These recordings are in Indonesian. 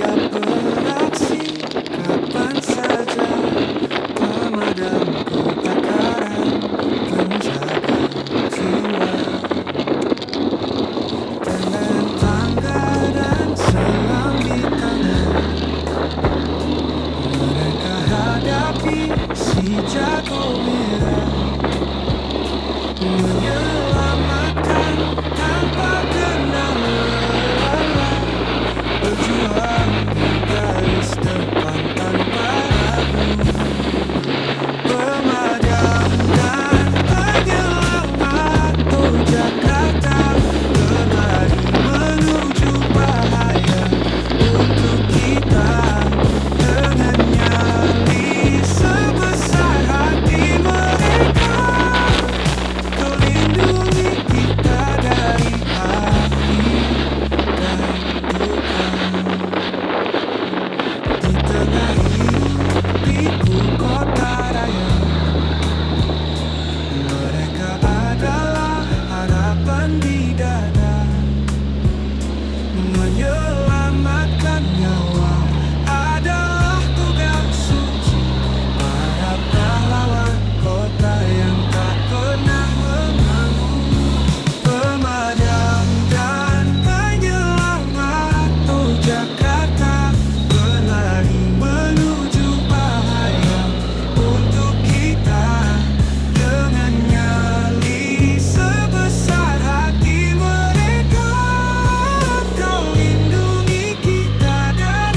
siap beraksi kapan saja. Pemadam kebakaran, penjaga jiwa, dengan tangga dan selang di tangan, mereka hadapi si jago merah, menyelamatkan tanpa kenal lelah, berjuang di garis depan tanpa ragu. Pemadam dan penyelamat Jakarta berlari menuju bahaya untuk kita, dengan nyali sebesar hati mereka. Kau lindungi kita dari api dan duka, di tengah hiruk pikuk kota raya. Mereka adalah harapan di dada, menyelamatkan nyawa adalah tugas suci para pahlawan kota yang tak pernah mengaku. Pemadam dan penyelamat Jakarta berlari menuju bahaya untuk kita, dengan nyali sebesar hati mereka. Kau lindungi kita dari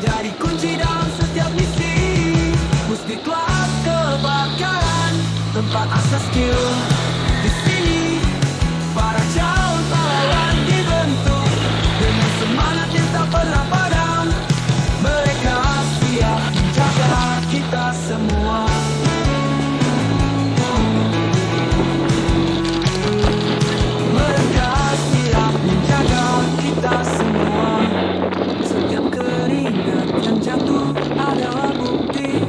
menjadi kunci dalam setiap misi. Pusdiklat kebakaran, tempat asas skill. Di sini para calon pahlawan dibentuk dengan semangat yang tak pernah padam. Mereka siap menjaga kita semua. Mereka siap menjaga kita semua. Setiap keringat yang jatuh adalah bukti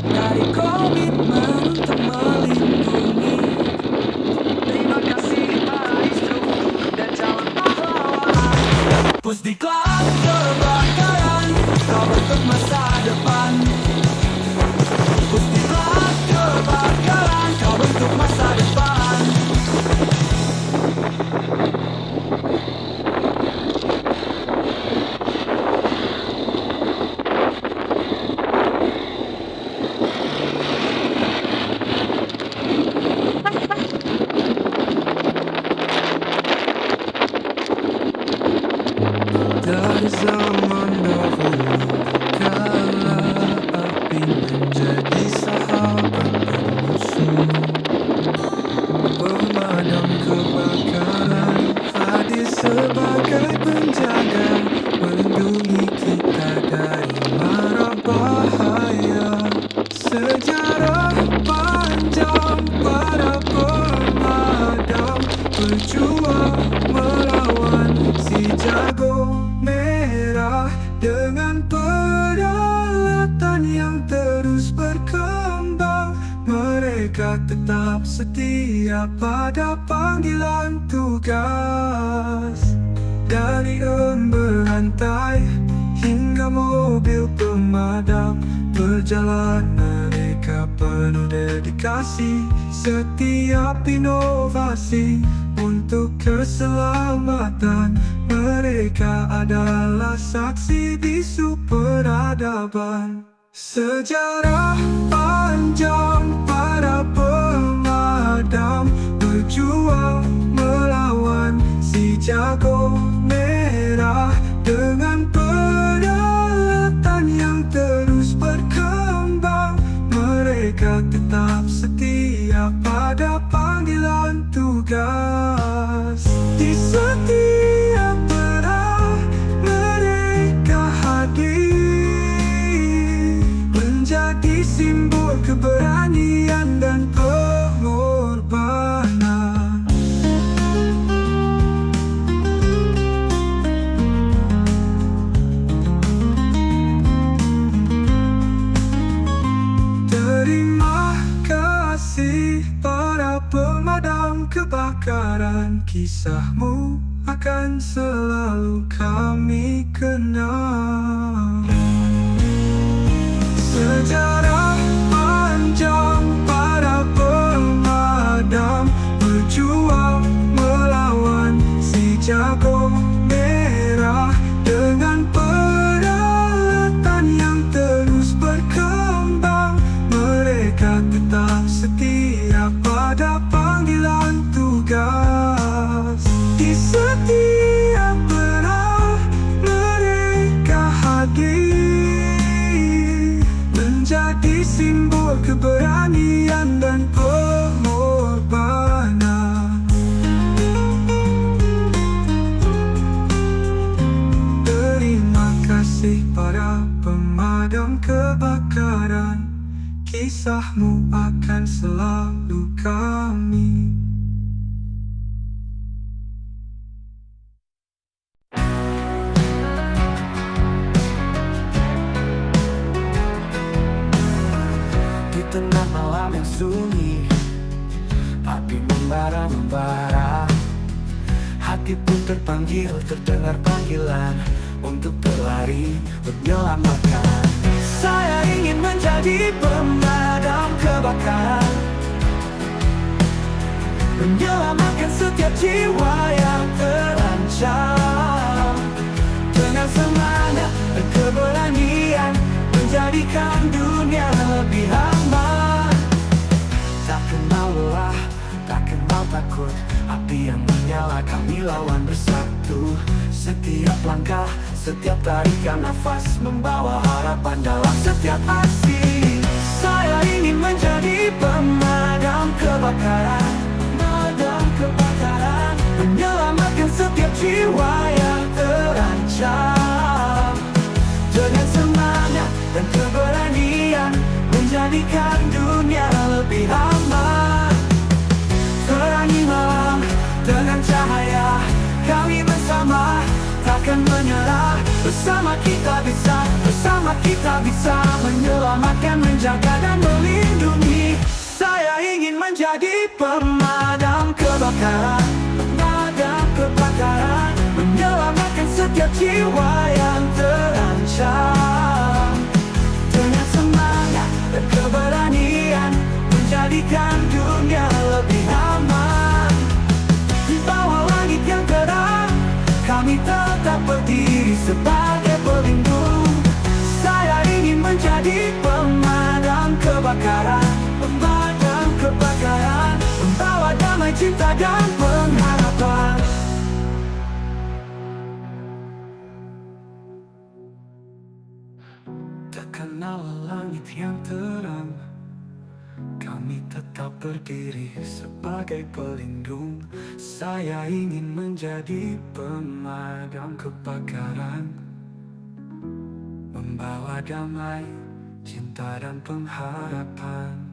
dari komitmen untuk melindungi. Terima kasih para instruktur dan calon pahlawan. Pusdiklat kebakaran, kau bentuk masa depan. Pusdiklat kebakaran, kau bentuk masa depan. Dari zaman dahulu kala api menjadi sahabat musuh. Pemadam kebakaran hadir sebagai penjaga, melindungi kita dari mara bahaya. Sejarah panjang para pemadam berjuang melawan si jago merah dengan peralatan yang terus berkembang. Mereka tetap setia pada panggilan tugas. Dari ember rantai hingga mobil pemadam, berjalan mereka penuh dedikasi. Setiap inovasi untuk keselamatan, mereka adalah saksi bisu peradaban. Sejarah panjang para pemadam berjuang melawan si jago merah dengan peralatan yang terus berkembang. Mereka tetap setia pada panggilan tugas. Di setiap perang mereka hadir, menjadi simbol keberanian dan pengorbanan. Terima kasih para pemadam kebakaran, kisahmu akan selalu kami kenang. Sejarah panjang para pemadam berjuang melawan si jago merah dengan peralatan yang terus berkembang. Mereka tetap setia pada panggilan tugas. Di setiap perang mereka hadir, menjadi simbol keberanian dan pengorbanan. Terima kasih para pemadam kebakaran, kisahmu akan selalu kami. Di tengah malam yang sunyi, api membara-membara. Hati pun terpanggil, terdengar panggilan untuk berlari, menyelamatkan. Saya ingin menjadi pemadam kebakaran, menyelamatkan setiap jiwa yang terancam. Dengan semangat dan keberanian, menjadikan dunia lebih aman. Tak kenal lelah, tak kenal takut, api yang menyala kami lawan bersatu. Setiap langkah, Setiap tarikan nafas membawa harapan dalam setiap aksi. Saya ingin menjadi pemadam kebakaran, pemadam kebakaran, menyelamatkan setiap jiwa yang terancam. Dengan semangat dan keberanian, menjadikan dunia lebih aman. Terangi malam dengan cahaya, kami bersama takkan menyerah. Bersama kita bisa menyelamatkan, menjaga dan melindungi. Saya ingin menjadi pemadam kebakaran, pemadam kebakaran, menyelamatkan setiap jiwa yang terancam. Dengan semangat dan keberanian, menjadikan dunia lebih aman. Di bawah langit yang terang, kami tetap berdiri sebagai pelindung. Saya ingin menjadi pemadam kebakaran, pemadam kebakaran, membawa damai, cinta dan pengharapan. Terkenal langit yang terang, kami tetap berdiri sebagai pelindung. Saya ingin menjadi pemadam kebakaran, membawa damai, cinta dan pengharapan.